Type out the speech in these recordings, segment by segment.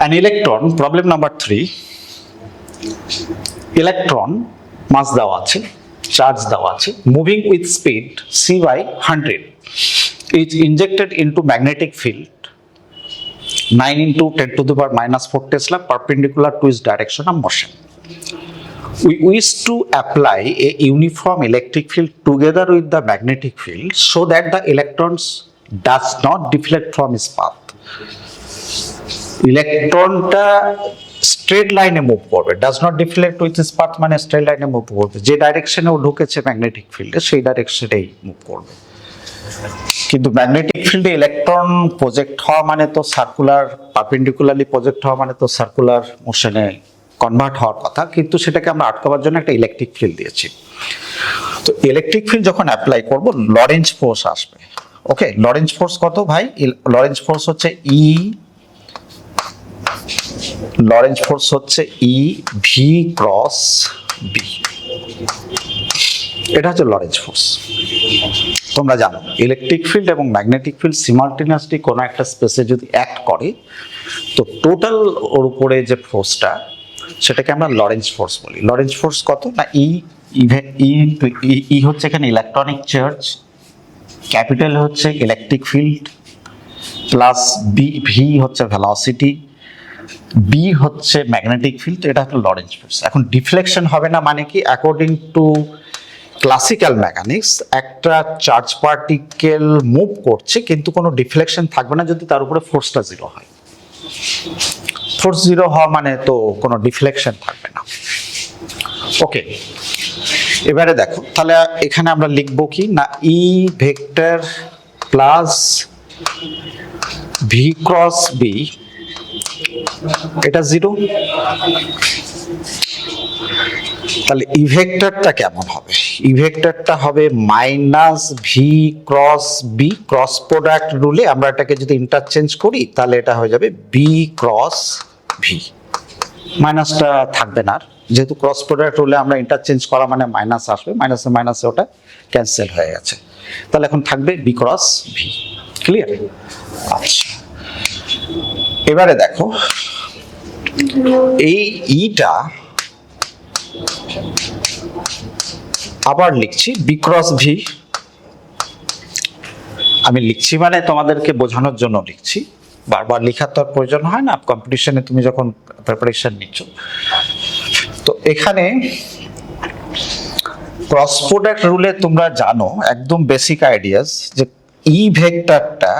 An electron, problem number 3, electron mass দেওয়া আছে, charge দেওয়া আছে, moving with speed c by 100 is injected into magnetic field 9 into 10 to the power minus 4 Tesla perpendicular to its direction of motion. We wish to apply a uniform electric field together with the magnetic field so that the electrons does not deflect from its path. ইলেকট্রনটা straight লাইনে move করবে, does not deflect with its path মানে straight লাইনে move করবে, যে ডাইরেকশনে ও ঢুকেছে magnetic ফিল্ডে সেই ডাইরেকশনেই মুভ করবে। কিন্তু ম্যাগনেটিক ফিল্ডে ইলেকট্রন প্রজেক্ট হওয়া মানে তো সার্কুলার, পারপেন্ডিকুলারলি প্রজেক্ট হওয়া মানে তো সার্কুলার মোশনে কনভার্ট হওয়ার কথা, কিন্তু সেটাকে আমরা আটকাবার জন্য একটা ইলেকট্রিক ফিল্ড দিয়েছি। তো ইলেকট্রিক ফিল্ড যখন অ্যাপ্লাই করব লরেঞ্জ ফোর্স আসবে। ওকে, লরেঞ্জ ফোর্স কত ভাই? লরেঞ্জ ফোর্স হচ্ছে লরেঞ্জ ফোর্স হচ্ছে ই ভি ক্রস বি, এটা হচ্ছে লরেঞ্জ ফোর্স। তোমরা জানো ইলেকট্রিক ফিল্ড এবং ম্যাগনেটিক ফিল্ড সিমালটেনিয়াসলি কোনো একটা স্পেসে যদি অ্যাক্ট করে তো টোটাল ওর উপরে যে ফোর্সটা সেটাকে আমরা লরেঞ্জ ফোর্স বলি। লরেঞ্জ ফোর্স কত না ই হচ্ছে এখানে ইলেকট্রনিক চার্জ, ক্যাপিটাল হচ্ছে ইলেকট্রিক ফিল্ড, প্লাস ভি হচ্ছে ভেলোসিটি, বি হচ্ছে ম্যাগনেটিক ফিল্ড, এটা হচ্ছে লরেঞ্জ ফোর্স। এখন ডিফ্লেকশন হবে না মানে কি? অ্যাকর্ডিং টু ক্লাসিক্যাল মেকানিক্স একটা চার্জ পার্টিকেল মুভ করছে কিন্তু কোনো ডিফ্লেকশন থাকবে না যদি তার উপরে ফোর্সটা জিরো হয়। ফোর্স জিরো হওয়া মানে তো কোনো ডিফ্লেকশন থাকবে না। ওকে, এবারে দেখো তাহলে এখানে আমরা লিখবো কি না E vector plus v cross B, এটা জিরো। তাহলে ই ভেক্টরটা কেমন হবে? ই ভেক্টরটা হবে minus v cross B, cross product রুলে আমরা এটাকে যদি ইন্টারচেঞ্জ করি তাহলে এটা হয়ে যাবে বি ক্রস ভি। মাইনাসটা থাকবে না, যেহেতু ক্রস প্রোডাক্ট রুলে আমরা ইন্টারচেঞ্জ করা মানে মাইনাস আসবে, মাইনাসে মাইনাসে ওটা ক্যান্সেল হয়ে গেছে। তাহলে এখন থাকবে বি ক্রস ভি। ক্লিয়ার? আচ্ছা, এবারে দেখো এই ইটা আবার লিখছি বি ক্রস ভি। আমি লিখছি মানে তোমাদেরকে বোঝানোর জন্য লিখছি, বারবার লেখার তো প্রয়োজন হয় না কম্পিটিশনে তুমি যখন প্রিপারেশন নিচ্ছ। তো এখানে ক্রস প্রোডাক্ট রুলে তোমরা জানো একদম বেসিক আইডিয়াস যে ই ভেক্টরটা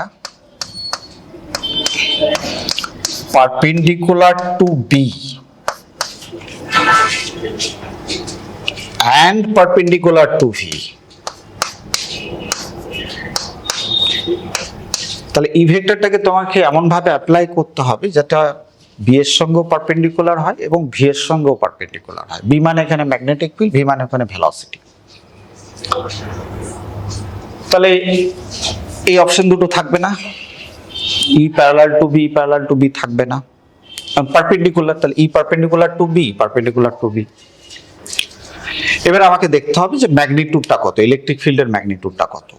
perpendicular to B and perpendicular to V. তাহলে ই ভেক্টরটাকে তোমাকে এমন ভাবে অ্যাপ্লাই করতে হবে যেটা বি এর সঙ্গেও পারপেন্ডিকুলার হয় এবং ভি এর সঙ্গেও পারপেন্ডিকুলার হয়। বি মানে এখানে ম্যাগনেটিক ফিল্ড, ভি মানে এখানে ভেলোসিটি। তাহলে এই অপশন দুটো থাকবে না, E parallel to B, parallel to B থাকবে না, পারপেন্ডিকুলার, তাহলে E perpendicular to B, perpendicular to B. এবার আমাকে দেখতে হবে যে ম্যাগনিটিউডটা কত, ইলেকট্রিক ফিল্ডের ম্যাগনিটিউডটা কত।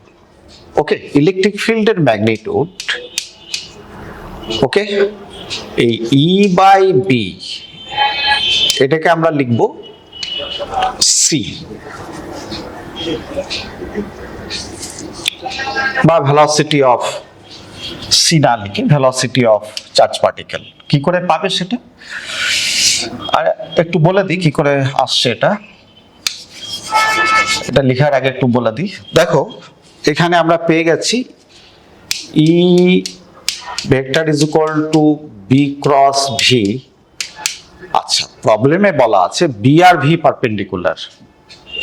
ওকে, ইলেকট্রিক ফিল্ডের ম্যাগনিটিউড, ওকে, এই ই বাই বি এটাকে আমরা লিখব সি বা ভেলোসিটি অফ, সি না লিখে ভেলোসিটি অফ চার্জ পার্টিকেল। কি করে পাবে সেটা আর একটু বলে দিই কি করে আসছে এটা। এটা লেখার আগে একটু বলে দিই। দেখো এখানে আমরা পেয়ে গেছি E vector is equal to B cross V. আচ্ছা, প্রবলেমে বলা আছে বি আর ভি পারপেন্ডিকুলার,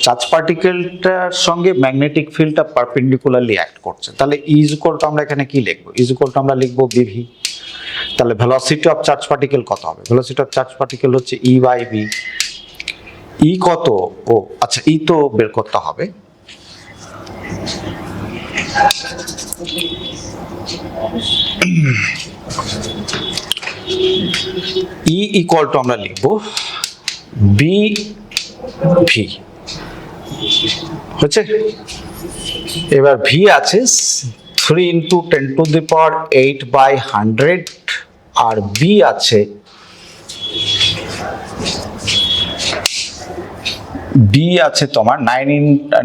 চার্জ পার্টিকেলটার সঙ্গে ম্যাগনেটিক ফিল্ডটা পারপেন্ডিকুলারলি অ্যাক্ট করছে। তাহলে ইজ ইকুয়াল টু আমরা এখানে কি লিখবো? ইজ ইকুয়াল টু আমরা লিখবো বিভি। তাহলে ভেলোসিটি অফ চার্জ পার্টিকেল কত হবে? ভেলোসিটি অফ চার্জ পার্টিকেল হচ্ছে ই বাই বি। ই কত? ও আচ্ছা, ই তো বের করতে হবে। ই ইকুয়াল টু আমরা লিখবো বি ভি, হচ্ছে। এবার ভি আছে 3 × 10⁸ by 100 আর বি আছে তোমার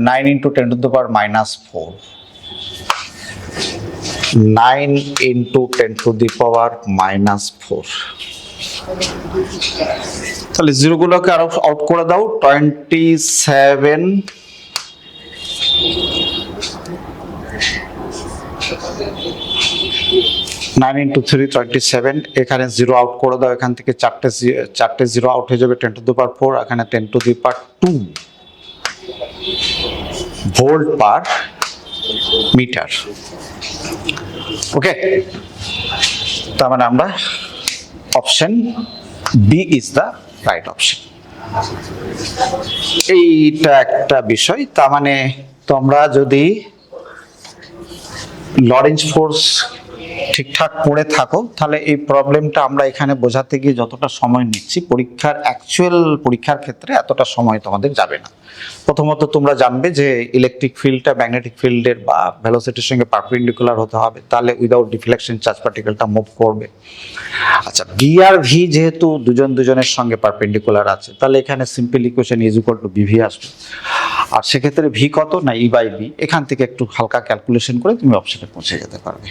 9 into 10 to the power -4, 9 into 10 to the power -4। তাহলে জিরোগুলোকে আরো আউট করে দাও, 27 9 into 3 27, এখানে জিরো আউট করে দাও, এখান থেকে চারটে জিরো আউট হয়ে যাবে, 10 to the power 4, এখানে 10 to the power 2 volt per metre. Okay, তার মানে আমরা option B is the right option. এইটা একটা বিষয়, তার মানে তোমরা যদি লরেন্জ ফোর্স ঠিকঠাক পড়ে থাকো তাহলে এই প্রবলেমটা আমরা এখানে বোঝাতে গিয়ে যতটা সময় নিচ্ছি পরীক্ষার ক্ষেত্রে এতটা সময় তোমাদের যাবে না। প্রথমত তোমরা জানবে যে ইলেকট্রিক ফিল্ডটা ম্যাগনেটিক ফিল্ডের বা ভেলোসিটির সঙ্গে পারপেন্ডিকুলার হতে হবে, তাহলে উইদাউট ডিফ্লেকশন চার্জ পার্টিকেলটা মুভ করবে। আচ্ছা, বি আর ভি যেহেতু দুজনের সঙ্গে পারপেন্ডিকুলার আছে, তাহলে এখানে simple equation is equal two বিভি আসবে। আর সেক্ষেত্রে ভি কত না ই বাই বি, এখান থেকে একটু হালকা ক্যালকুলেশন করে তুমি অপশনে পৌঁছে যেতে পারবে।